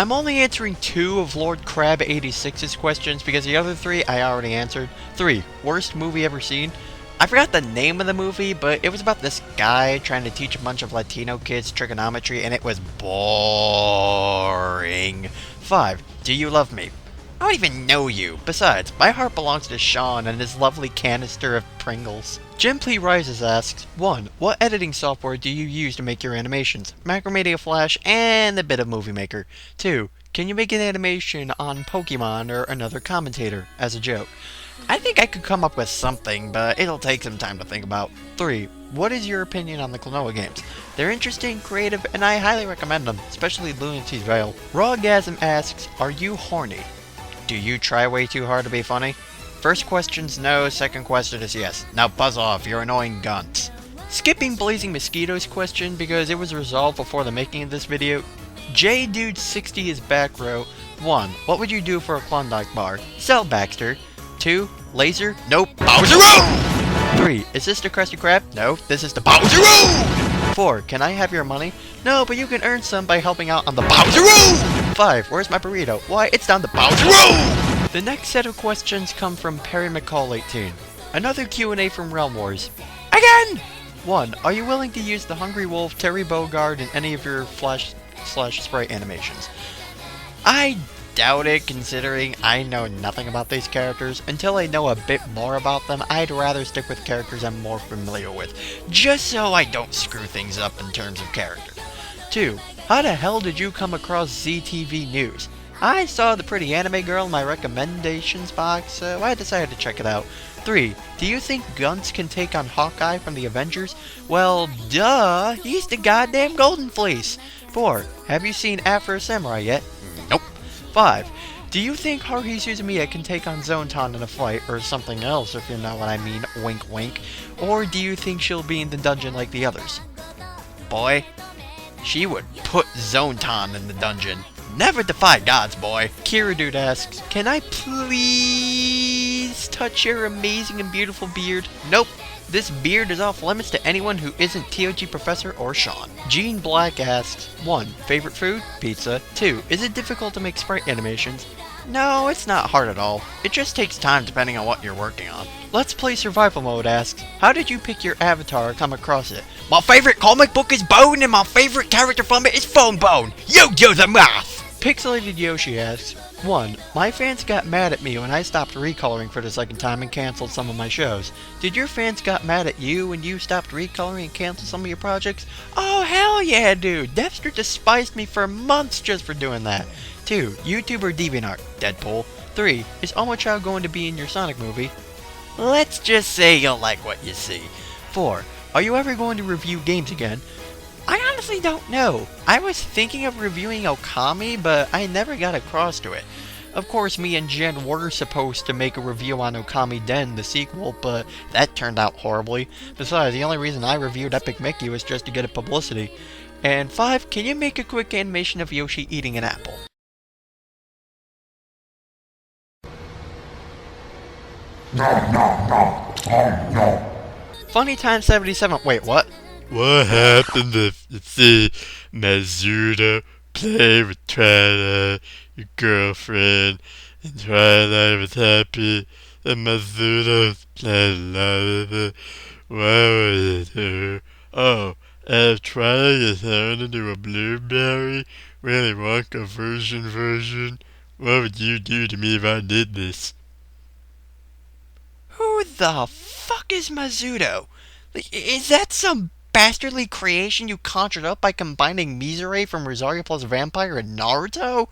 I'm only answering 2 of Lord Crab 86's questions because the other 3 I already answered. 3. Worst movie ever seen? I forgot the name of the movie, but it was about this guy trying to teach a bunch of Latino kids trigonometry, and it was boring. 5. Do you love me? I don't even know you. Besides, my heart belongs to Sean and his lovely canister of Pringles. Jimply Rises asks, 1. What editing software do you use to make your animations? Macromedia Flash and a bit of Movie Maker. 2. Can you make an animation on Pokemon or another commentator as a joke? I think I could come up with something, but it'll take some time to think about. 3. What is your opinion on the Klonoa games? They're interesting, creative, and I highly recommend them, especially Lunacy's Veil. Rawgasm asks, are you horny? Do you try way too hard to be funny? First question's no, second question is yes. Now buzz off, you're annoying gunts. Skipping Blazing Mosquitoes question because it was resolved before the making of this video. JDude60 is back row. 1. What would you do for a Klondike bar? Sell Baxter. 2. Laser? Nope. Bowser Road! 3. Is this the Krusty Krab? No, this is the Bowser Road! 4. Can I have your money? No, but you can earn some by helping out on the Bowser Road! 5. Where's my burrito? Why, it's down the Bowser Road! The next set of questions come from Perry McCall 18. Another Q&A from Realm Wars. Again! 1. Are you willing to use the Hungry Wolf, Terry Bogard in any of your Flash/Sprite animations? I doubt it, considering I know nothing about these characters. Until I know a bit more about them, I'd rather stick with characters I'm more familiar with, just so I don't screw things up in terms of character. 2. How the hell did you come across ZTV News? I saw the pretty anime girl in my recommendations box, so I decided to check it out. 3. Do you think Gunts can take on Hawkeye from the Avengers? Well, duh, he's the goddamn Golden Fleece. 4. Have you seen Afro Samurai yet? Nope. 5. Do you think Haruhi Suzumiya can take on Zontan in a fight, or something else if you know what I mean, wink wink? Or do you think she'll be in the dungeon like the others? Boy, she would put Zontan in the dungeon. Never defy gods, boy. Kira Dude asks, can I please touch your amazing and beautiful beard? Nope. This beard is off limits to anyone who isn't TOG Professor or Sean. Gene Black asks, 1. Favorite food? Pizza. 2. Is it difficult to make sprite animations? No, it's not hard at all. It just takes time depending on what you're working on. Let's Play Survival Mode asks, how did you pick your avatar or come across it? My favorite comic book is Bone and my favorite character from it is Phone Bone. Yo-Yo the Math! Pixelated Yoshi asks, 1. My fans got mad at me when I stopped recoloring for the second time and canceled some of my shows. Did your fans got mad at you when you stopped recoloring and canceled some of your projects? Oh hell yeah, dude! Dexter despised me for months just for doing that. 2. YouTube or DeviantArt? Deadpool. 3. Is Omochao going to be in your Sonic movie? Let's just say you'll like what you see. 4. Are you ever going to review games again? I honestly don't know. I was thinking of reviewing Okami, but I never got across to it. Of course, me and Jen were supposed to make a review on Okami Den, the sequel, but that turned out horribly. Besides, the only reason I reviewed Epic Mickey was just to get it publicity. And 5, can you make a quick animation of Yoshi eating an apple? Funny Time 77, wait, what? What happened if you see Mazuda play with Twilight, your girlfriend, and Twilight was happy, and Mazuda was playing love with her? What would you do? Oh, and if Twilight is turned into a blueberry, Willy Wonka version, what would you do to me if I did this? Who the fuck is Mazudo? Is that some bastardly creation you conjured up by combining Mizure from Rosario plus Vampire and Naruto?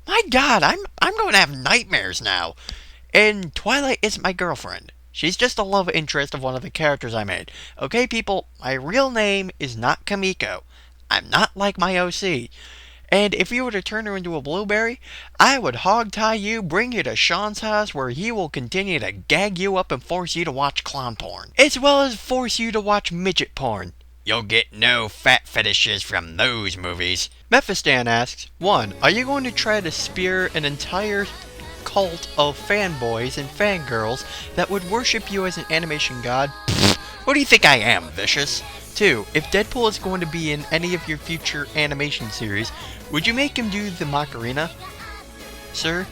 My god, I'm going to have nightmares now. And Twilight isn't my girlfriend. She's just a love interest of one of the characters I made. Okay, people, my real name is not Kamiko. I'm not like my OC. And if you were to turn her into a blueberry, I would hog tie you, bring you to Sean's house where he will continue to gag you up and force you to watch clown porn, as well as force you to watch midget porn. You'll get no fat fetishes from those movies. Mephistan asks, 1. Are you going to try to spear an entire cult of fanboys and fangirls that would worship you as an animation god? Who do you think I am, Vicious? 2. If Deadpool is going to be in any of your future animation series, would you make him do the Macarena? Sir,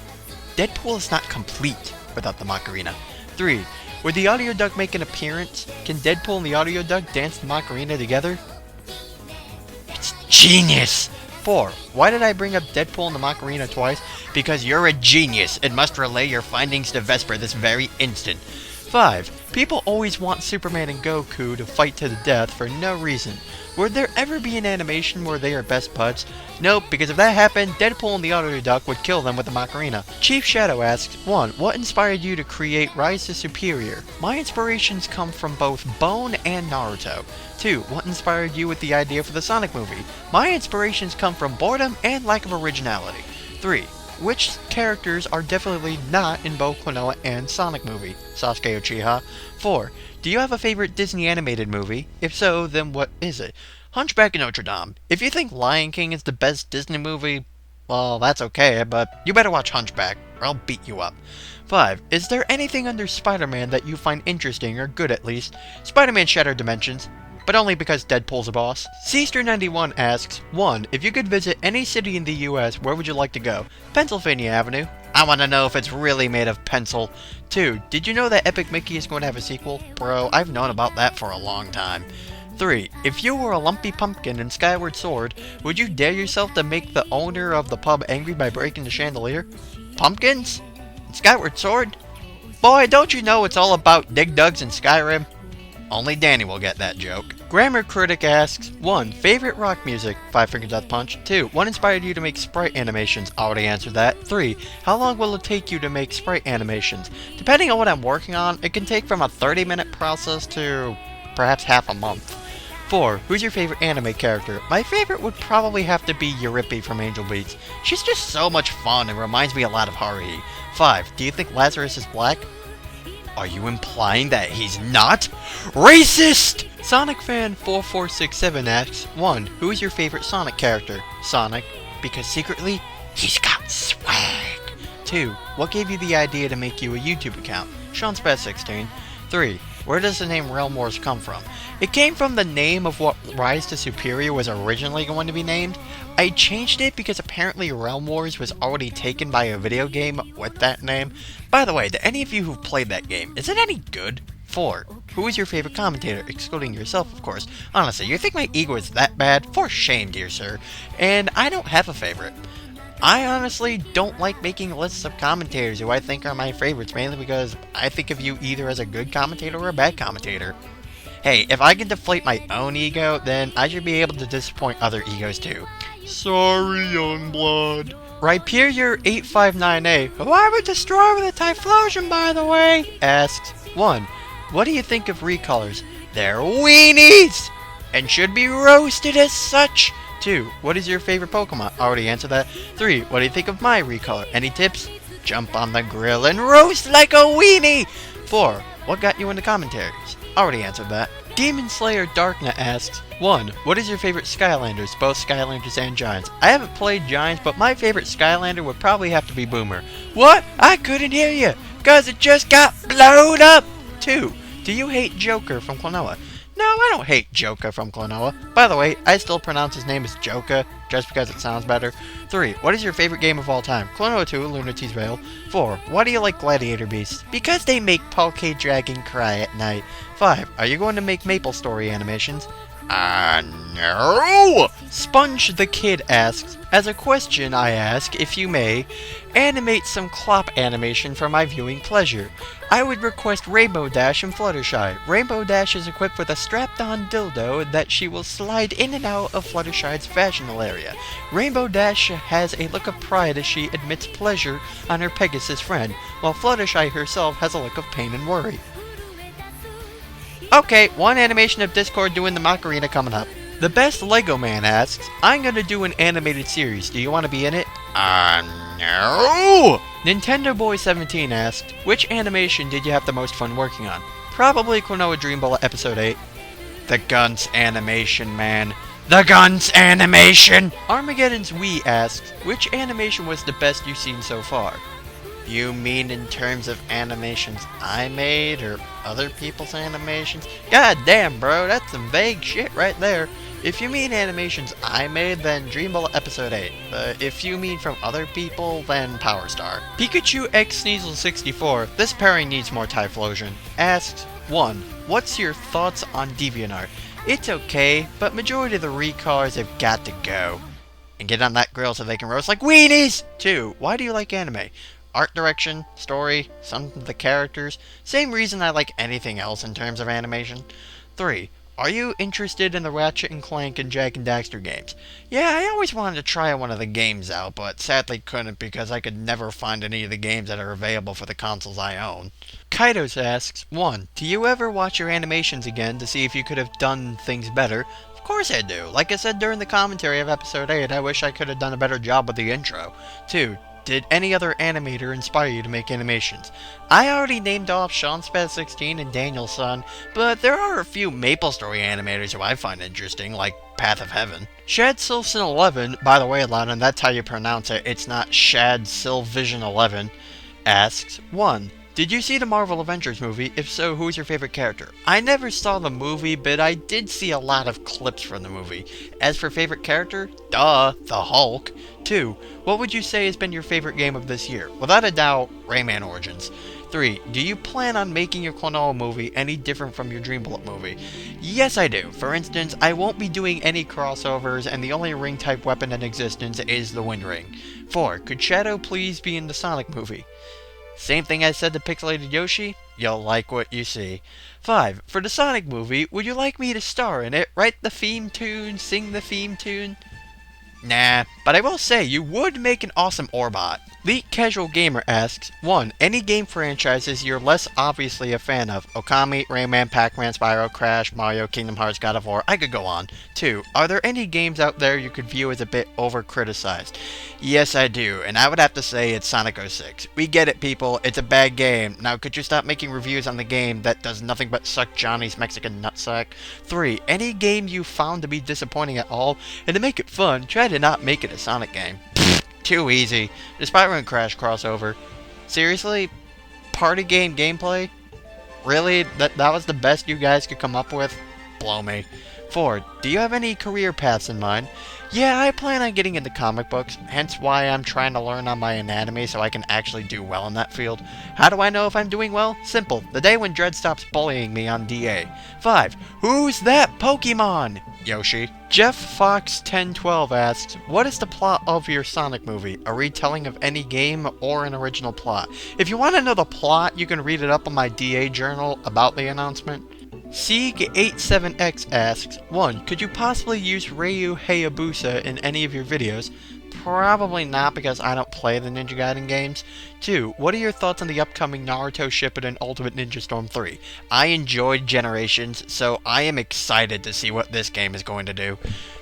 Deadpool is not complete without the Macarena. 3. Would the Audio Duck make an appearance? Can Deadpool and the Audio Duck dance the Macarena together? It's genius! 4. Why did I bring up Deadpool and the Macarena twice? Because you're a genius and must relay your findings to Vesper this very instant. 5. People always want Superman and Goku to fight to the death for no reason. Would there ever be an animation where they are best buds? Nope, because if that happened, Deadpool and the Audio Duck would kill them with the Macarena. Chief Shadow asks, 1. What inspired you to create Rise to Superior? My inspirations come from both Bone and Naruto. 2. What inspired you with the idea for the Sonic movie? My inspirations come from boredom and lack of originality. 3. Which characters are definitely not in both Klonoa and Sonic movie? Sasuke Uchiha. 4. Do you have a favorite Disney animated movie? If so, then what is it? Hunchback of Notre Dame. If you think Lion King is the best Disney movie, well, that's okay, but you better watch Hunchback, or I'll beat you up. 5. Is there anything under Spider-Man that you find interesting, or good at least? Spider-Man Shattered Dimensions, but only because Deadpool's a boss. Seaster91 asks, 1. If you could visit any city in the US, where would you like to go? Pennsylvania Avenue. I want to know if it's really made of pencil. 2. Did you know that Epic Mickey is going to have a sequel? Bro, I've known about that for a long time. 3. If you were a lumpy pumpkin in Skyward Sword, would you dare yourself to make the owner of the pub angry by breaking the chandelier? Pumpkins? In Skyward Sword? Boy, don't you know it's all about Dig Dugs in Skyrim? Only Danny will get that joke. Grammar Critic asks, 1. Favorite rock music? Five Finger Death Punch. 2. What inspired you to make sprite animations? Already answered that. 3. How long will it take you to make sprite animations? Depending on what I'm working on, it can take from a 30-minute process to perhaps half a month. 4. Who's your favorite anime character? My favorite would probably have to be Euripie from Angel Beats. She's just so much fun and reminds me a lot of Haruhi. 5. Do you think Lazarus is black? Are you implying that he's not? Racist! Sonic Fan 4467 asks, 1. Who is your favorite Sonic character? Sonic, because secretly, he's got swag. 2. What gave you the idea to make you a YouTube account? SeanSpaz16. 3. Where does the name Realm Wars come from? It came from the name of what Rise to Superior was originally going to be named. I changed it because apparently Realm Wars was already taken by a video game with that name. By the way, to any of you who've played that game, is it any good? 4. Who is your favorite commentator? Excluding yourself, of course. Honestly, you think my ego is that bad? For shame, dear sir. And I don't have a favorite. I honestly don't like making lists of commentators who I think are my favorites, mainly because I think of you either as a good commentator or a bad commentator. Hey, if I can deflate my own ego, then I should be able to disappoint other egos too. Sorry, Youngblood. Rhyperior859A, who I would destroy with a Typhlosion, by the way, asks, 1. What do you think of recolors? They're weenies! And should be roasted as such. 2. What is your favorite Pokemon? Already answered that. 3. What do you think of my recolor? Any tips? Jump on the grill and roast like a weenie! 4. What got you into commentaries? Already answered that. Demon Slayer Darknet asks, 1. What is your favorite Skylanders? Both Skylanders and Giants. I haven't played Giants, but my favorite Skylander would probably have to be Boomer. What? I couldn't hear you, cause it just got blowed up! 2. Do you hate Joker from Klonoa? No, I don't hate Joka from Klonoa. By the way, I still pronounce his name as Joka, just because it sounds better. 3. What is your favorite game of all time? Klonoa 2, Lunati's Veil. 4. Why do you like Gladiator Beasts? Because they make Poké Dragon cry at night. 5. Are you going to make Maple Story animations? No! Sponge the Kid asks, as a question I ask, if you may, animate some Clop animation for my viewing pleasure. I would request Rainbow Dash and Fluttershy. Rainbow Dash is equipped with a strapped-on dildo that she will slide in and out of Fluttershy's vaginal area. Rainbow Dash has a look of pride as she admits pleasure on her Pegasus friend, while Fluttershy herself has a look of pain and worry. Okay, one animation of Discord doing the Macarena coming up. The Best Lego Man asks, I'm gonna do an animated series. Do you want to be in it? No! Nintendo Boy 17 asked, which animation did you have the most fun working on? Probably Klonoa Dream Bullet Episode 8. The Guns animation, man. The Guns animation! Armageddon's Wii asks, which animation was the best you've seen so far? You mean in terms of animations I made or other people's animations? God damn, bro, that's some vague shit right there. If you mean animations I made, then Dream Bullet Episode 8. If you mean from other people, then Power Star. Pikachu X Sneasel 64, this pairing needs more Typhlosion, asks, 1. What's your thoughts on DeviantArt? It's okay, but majority of the recars have got to go. And get on that grill so they can roast like weenies! 2. Why do you like anime? Art direction, story, some of the characters. Same reason I like anything else in terms of animation. 3. Are you interested in the Ratchet and Clank and Jak and Daxter games? Yeah, I always wanted to try one of the games out, but sadly couldn't because I could never find any of the games that are available for the consoles I own. Kaitos asks, 1. Do you ever watch your animations again to see if you could have done things better? Of course I do. Like I said during the commentary of episode 8, I wish I could have done a better job with the intro. 2. Did any other animator inspire you to make animations? I already named off Sean Spaz 16 and Daniel Sun, but there are a few MapleStory animators who I find interesting, like Path of Heaven. Shad Silson 11, by the way, Lana, that's how you pronounce it, it's not Shad Silvision 11, asks, 1. Did you see the Marvel Avengers movie? If so, who is your favorite character? I never saw the movie, but I did see a lot of clips from the movie. As for favorite character, duh, the Hulk. 2. What would you say has been your favorite game of this year? Without a doubt, Rayman Origins. 3. Do you plan on making your Klonoa movie any different from your Dream Bullet movie? Yes, I do. For instance, I won't be doing any crossovers, and the only ring-type weapon in existence is the Wind Ring. 4. Could Shadow please be in the Sonic movie? Same thing I said to Pixelated Yoshi, you'll like what you see. 5. For the Sonic movie, would you like me to star in it, write the theme tune, sing the theme tune? Nah, but I will say, you would make an awesome Orbot. Leak Casual Gamer asks, 1. Any game franchises you're less obviously a fan of? Okami, Rayman, Pac-Man, Spyro, Crash, Mario, Kingdom Hearts, God of War, I could go on. 2. Are there any games out there you could view as a bit over-criticized? Yes, I do, and I would have to say it's Sonic 06. We get it, people, it's a bad game. Now, could you stop making reviews on the game that does nothing but suck Johnny's Mexican nutsack? 3. Any game you found to be disappointing at all, and to make it fun, try to not make it a Sonic game. Too easy. The Spyro and Crash crossover. Seriously? Party game gameplay? Really? That was the best you guys could come up with? Blow me. 4. Do you have any career paths in mind? Yeah, I plan on getting into comic books, hence why I'm trying to learn on my anatomy so I can actually do well in that field. How do I know if I'm doing well? Simple. The day when Dredd stops bullying me on DA. 5. Who's that Pokemon? Yoshi. Jeff Fox 1012 asks, what is the plot of your Sonic movie? A retelling of any game or an original plot? If you want to know the plot, you can read it up on my DA journal about the announcement. Sieg87X asks, 1. Could you possibly use Ryu Hayabusa in any of your videos? Probably not because I don't play the Ninja Gaiden games. 2. What are your thoughts on the upcoming Naruto Shippuden Ultimate Ninja Storm 3? I enjoyed Generations, so I am excited to see what this game is going to do.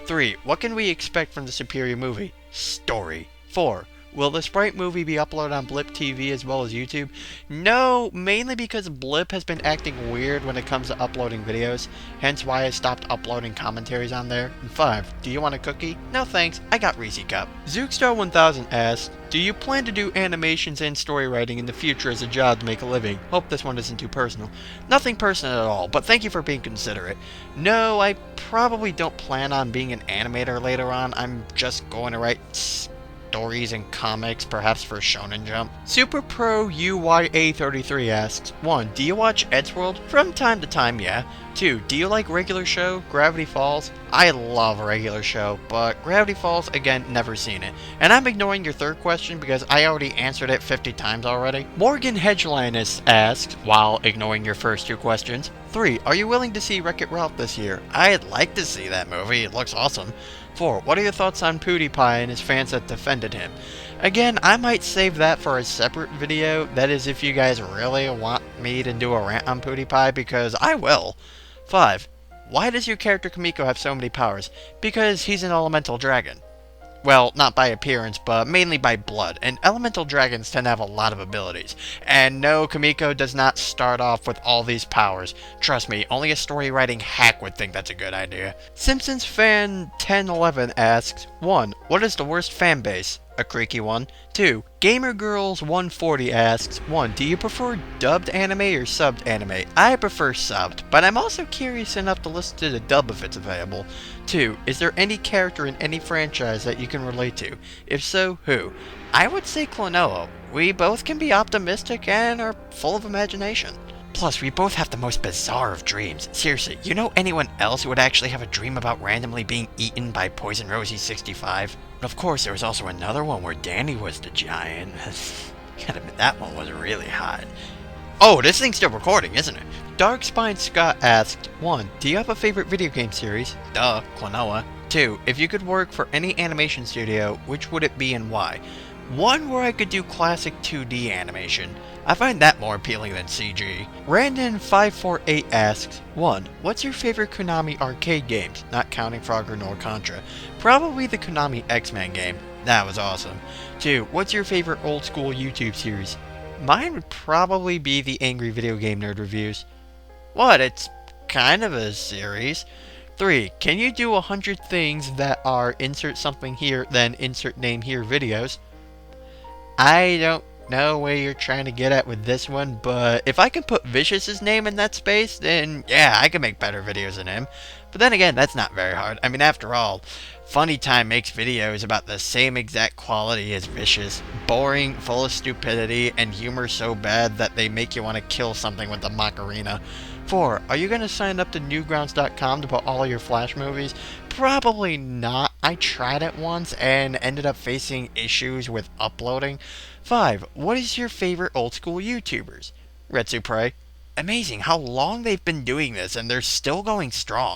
3. What can we expect from the Superior movie? Story. 4. Will the Sprite movie be uploaded on Blip TV as well as YouTube? No, mainly because Blip has been acting weird when it comes to uploading videos, hence why I stopped uploading commentaries on there. And 5. Do you want a cookie? No thanks, I got Reese Cup. Zookstar1000 asks, do you plan to do animations and story writing in the future as a job to make a living? Hope this one isn't too personal. Nothing personal at all, but thank you for being considerate. No, I probably don't plan on being an animator later on. I'm just going to write stories and comics, perhaps for Shonen Jump. Super Pro UYA33 asks, 1. Do you watch Eddsworld? From time to time, yeah. 2. Do you like Regular Show? Gravity Falls? I love Regular Show, but Gravity Falls, again, never seen it. And I'm ignoring your third question because I already answered it 50 times already. Morgan Hedgelinus asks, while ignoring your first 2 questions, 3. Are you willing to see Wreck-It Ralph this year? I'd like to see that movie, it looks awesome. 4. What are your thoughts on PewDiePie and his fans that defended him? Again, I might save that for a separate video, that is if you guys really want me to do a rant on PewDiePie, because I will. 5. Why does your character Kamiko have so many powers? Because he's an elemental dragon. Well, not by appearance, but mainly by blood, and elemental dragons tend to have a lot of abilities. And no, Kamiko does not start off with all these powers. Trust me, only a story writing hack would think that's a good idea. Simpsons fan 1011 asks, 1. What is the worst fan base? A creaky one. 2. GamerGirls140 asks, 1. Do you prefer dubbed anime or subbed anime? I prefer subbed, but I'm also curious enough to listen to the dub if it's available. 2. Is there any character in any franchise that you can relate to? If so, who? I would say Klonoa. We both can be optimistic and are full of imagination. Plus, we both have the most bizarre of dreams. Seriously, you know anyone else who would actually have a dream about randomly being eaten by Poison Rosie 65? And of course, there was also another one where Danny was the giant. Gotta admit, that one was really hot. Oh, this thing's still recording, isn't it? Darkspine Scott asked, 1. Do you have a favorite video game series? Duh, Klonoa. 2. If you could work for any animation studio, which would it be and why? One where I could do classic 2D animation. I find that more appealing than CG. Randon548 asks, 1. What's your favorite Konami arcade games? Not counting Frogger nor Contra. Probably the Konami X-Men game. That was awesome. 2. What's your favorite old school YouTube series? Mine would probably be the Angry Video Game Nerd Reviews. What? It's kind of a series. 3. Can you do 100 things that are insert something here, then insert name here videos? I don't know where you're trying to get at with this one, but if I can put Vicious's name in that space, then yeah, I can make better videos than him. But then again, that's not very hard. I mean, after all, Funny Time makes videos about the same exact quality as Vicious. Boring, full of stupidity, and humor so bad that they make you want to kill something with the Macarena. 4. Are you going to sign up to Newgrounds.com to put all your Flash movies? Probably not. I tried it once and ended up facing issues with uploading. 5. What is your favorite old school YouTubers? Retsu Prey. Amazing how long they've been doing this and they're still going strong.